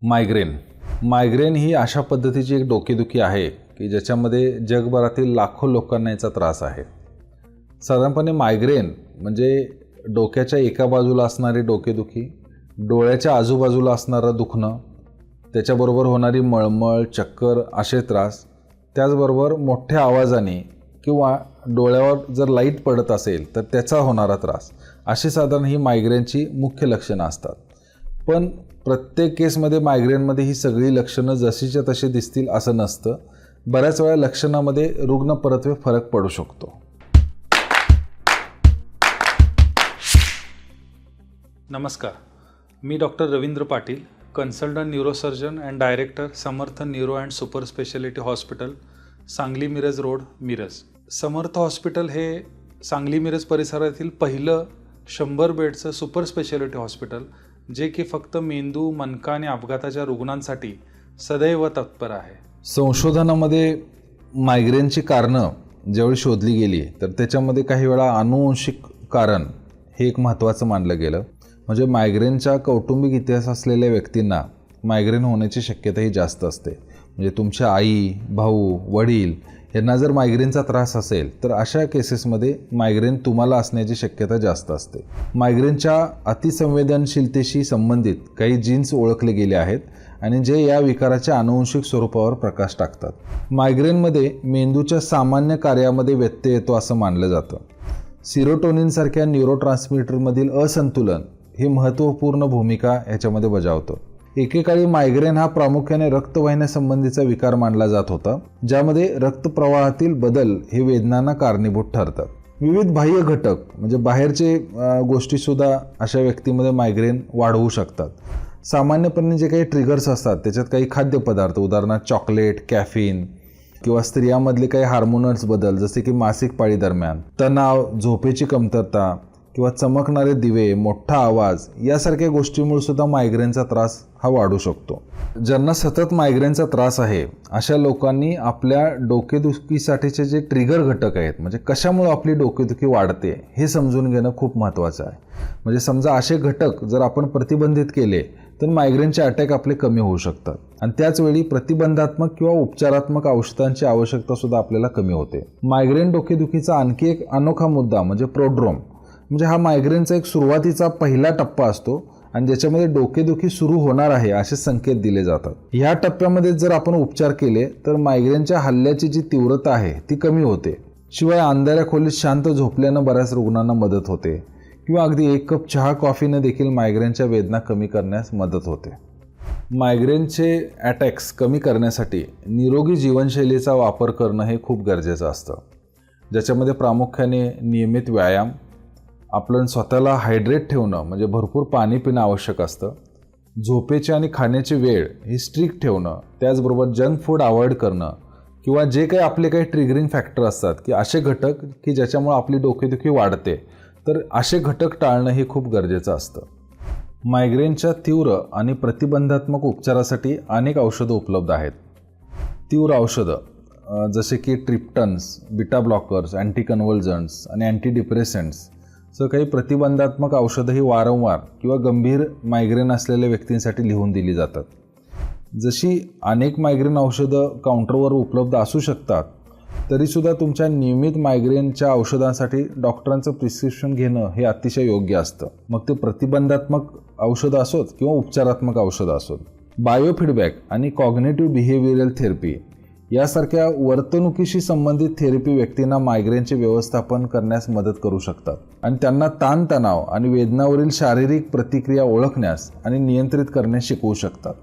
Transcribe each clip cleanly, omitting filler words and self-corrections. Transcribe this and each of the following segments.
Migraine ही अशा पद्धतीची एक डोकेदुखी आहे की ज्याच्यामध्ये जगभरातील लाखो लोकांना याचा त्रास आहे. साधारणपणे मायग्रेन म्हणजे डोक्याच्या एका बाजूला असणारी डोकेदुखी, डोळ्याच्या आजूबाजूला असणारं दुखणं, त्याच्याबरोबर होणारी मळमळ, चक्कर असे त्रास, त्याचबरोबर मोठ्या आवाजाने किंवा डोळ्यावर जर लाईट पडत असेल तर त्याचा होणारा त्रास, अशी साधारण ही मायग्रेनची मुख्य लक्षणं असतात. पण प्रत्येक केसमध्ये मायग्रेनमध्ये ही सगळी लक्षणं जशीच्या तशी दिसतील असं नसतं. बऱ्याच वेळा लक्षणामध्ये रुग्ण परत्वे फरक पडू शकतो. नमस्कार, मी doctor Ravindra Patil, consultant neurosurgeon and director, Samarth neuro and super speciality hospital, Sangli Miraj road, Miraj. Samarth hospital हे सांगली मिरज परिसरातील पहिलं 100 बेडचं सुपर स्पेशालिटी हॉस्पिटल, जे की फक्त मेंदू, मणका आणि अपघाताच्या रुग्णांसाठी सदैव तत्पर आहे. संशोधनामध्ये मायग्रेनची कारणं ज्यावेळी शोधली गेली तर त्याच्यामध्ये काही वेळा आनुवंशिक कारण हे एक महत्त्वाचं मानलं गेलं. म्हणजे मायग्रेनच्या कौटुंबिक इतिहास असलेल्या व्यक्तींना मायग्रेन होण्याची शक्यताही जास्त असते. म्हणजे तुमच्या आई, भाऊ, वडील यांना जर मायग्रेनचा त्रास असेल तर अशा केसेसमध्ये मायग्रेन तुम्हाला असण्याची शक्यता जास्त असते. मायग्रेनच्या अतिसंवेदनशीलतेशी संबंधित काही जीन्स ओळखले गेले आहेत आणि जे या विकाराच्या आनुवंशिक स्वरूपावर प्रकाश टाकतात. मायग्रेनमध्ये मेंदूच्या सामान्य कार्यामध्ये व्यत्यय येतो असं मानलं जातं. सिरोटोनिनसारख्या न्यूरोट्रान्समीटरमधील असंतुलन ही महत्त्वपूर्ण भूमिका याच्यामध्ये बजावतं. एकेकाळी मायग्रेन हा प्रामुख्याने रक्तवाहिन्यासंबंधीचा विकार मानला जात होता, ज्यामध्ये रक्तप्रवाहातील बदल हे वेदनांना कारणीभूत ठरतात. विविध बाह्य घटक म्हणजे बाहेरचे गोष्टीसुद्धा अशा व्यक्तीमध्ये मायग्रेन वाढवू शकतात. सामान्यपणे जे काही ट्रिगर्स असतात त्याच्यात काही खाद्यपदार्थ, उदाहरणार्थ चॉकलेट, कॅफीन किंवा स्त्रियांमधले काही हार्मोनल्स बदल जसे की मासिक पाळी दरम्यान, तणाव, झोपेची कमतरता किंवा चमकणारे दिवे, मोठा आवाज यासारख्या गोष्टींमुळे सुद्धा मायग्रेनचा त्रास हा वाढू शकतो. ज्यांना सतत मायग्रेनचा त्रास आहे अशा लोकांनी आपल्या डोकेदुखीसाठीचे जे ट्रिगर घटक आहेत, म्हणजे कशामुळे आपली डोकेदुखी वाढते हे समजून घेणं खूप महत्त्वाचं आहे. म्हणजे समजा असे घटक जर आपण प्रतिबंधित केले तर मायग्रेनचे अटॅक आपले कमी होऊ शकतात आणि त्याचवेळी प्रतिबंधात्मक किंवा उपचारात्मक औषधांची आवश्यकता सुद्धा आपल्याला कमी होते. मायग्रेन डोकेदुखीचा आणखी एक अनोखा मुद्दा म्हणजे प्रोड्रोम. म्हणजे हा मायग्रेनचा एक सुरुवातीचा पहिला टप्पा असतो आणि ज्याच्यामध्ये डोकेदुखी सुरू होणार आहे असे संकेत दिले जातात. ह्या टप्प्यामध्ये जर आपण उपचार केले तर मायग्रेनच्या हल्ल्याची जी तीव्रता आहे ती कमी होते. शिवाय अंधाऱ्या खोलीत शांत झोपल्यानं बऱ्याच रुग्णांना मदत होते किंवा अगदी 1 कप चहा कॉफीने देखील मायग्रेनच्या वेदना कमी करण्यास मदत होते. मायग्रेनचे अटॅक्स कमी करण्यासाठी निरोगी जीवनशैलीचा वापर करणं हे खूप गरजेचं असतं, ज्याच्यामध्ये प्रामुख्याने नियमित व्यायाम, आपलं स्वतःला हायड्रेट ठेवणं म्हणजे भरपूर पाणी पिणं आवश्यक असतं, झोपेची आणि खाण्याची वेळ ही स्ट्रिक्ट ठेवणं, त्याचबरोबर जंक फूड अवॉइड करणं किंवा जे काही आपले काही ट्रिगरिंग फॅक्टर असतात की असे घटक की ज्याच्यामुळे आपली डोकेदुखी वाढते, तर असे घटक टाळणं हे खूप गरजेचं असतं. मायग्रेनच्या तीव्र आणि प्रतिबंधात्मक उपचारासाठी अनेक औषधं उपलब्ध आहेत. तीव्र औषधं जसे की ट्रिप्टन्स, बीटा ब्लॉकर्स, अँटीकन्व्हल्जंट्स आणि अँटीडिप्रेसंट्स सह काही प्रतिबंधात्मक औषधं ही वारंवार किंवा गंभीर मायग्रेन असलेल्या व्यक्तींसाठी लिहून दिली जातात. जशी अनेक मायग्रेन औषधं काउंटरवर उपलब्ध असू शकतात, तरीसुद्धा तुमच्या नियमित मायग्रेनच्या औषधांसाठी डॉक्टरांचं प्रिस्क्रिप्शन घेणं हे अतिशय योग्य असतं. मग ते प्रतिबंधात्मक औषधं असोत किंवा उपचारात्मक औषधं असोत. बायोफीडबॅक आणि कॉग्निटिव्ह बिहेवियरल थेरपी यासारख्या वर्तणुकीशी संबंधित थेरपी व्यक्तींना मायग्रेनचे व्यवस्थापन करण्यास मदत करू शकतात आणि त्यांना ताणतणाव आणि वेदनावरील शारीरिक प्रतिक्रिया ओळखण्यास आणि नियंत्रित करण्यास शिकवू शकतात.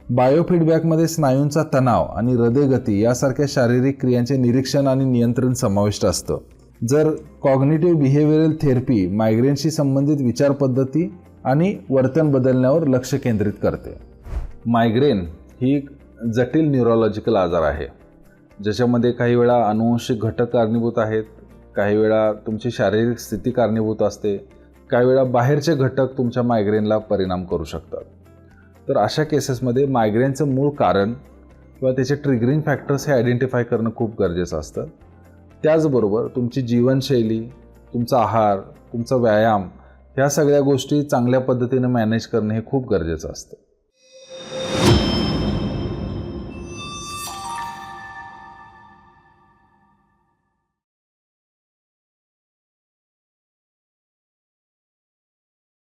बायोफीडबॅकमध्ये स्नायूंचा तणाव आणि हृदयगती यासारख्या शारीरिक क्रियांचे निरीक्षण आणि नियंत्रण समाविष्ट असतं. जर कॉग्निटिव्ह बिहेवियरल थेरपी मायग्रेनशी संबंधित विचारपद्धती आणि वर्तन बदलण्यावर लक्ष केंद्रित करते. मायग्रेन ही जटिल न्यूरोलॉजिकल आजार आहे, ज्याच्यामध्ये काही वेळा आनुवंशिक घटक कारणीभूत आहेत, काही वेळा तुमची शारीरिक स्थिती कारणीभूत असते, काही वेळा बाहेरचे घटक तुमच्या मायग्रेनला परिणाम करू शकतात. तर अशा केसेसमध्ये मायग्रेनचं मूळ कारण किंवा त्याचे ट्रिगरिंग फॅक्टर्स हे आयडेंटिफाय करणं खूप गरजेचं असतं. त्याचबरोबर तुमची जीवनशैली, तुमचा आहार, तुमचा व्यायाम ह्या सगळ्या गोष्टी चांगल्या पद्धतीने मॅनेज करणं हे खूप गरजेचं असतं.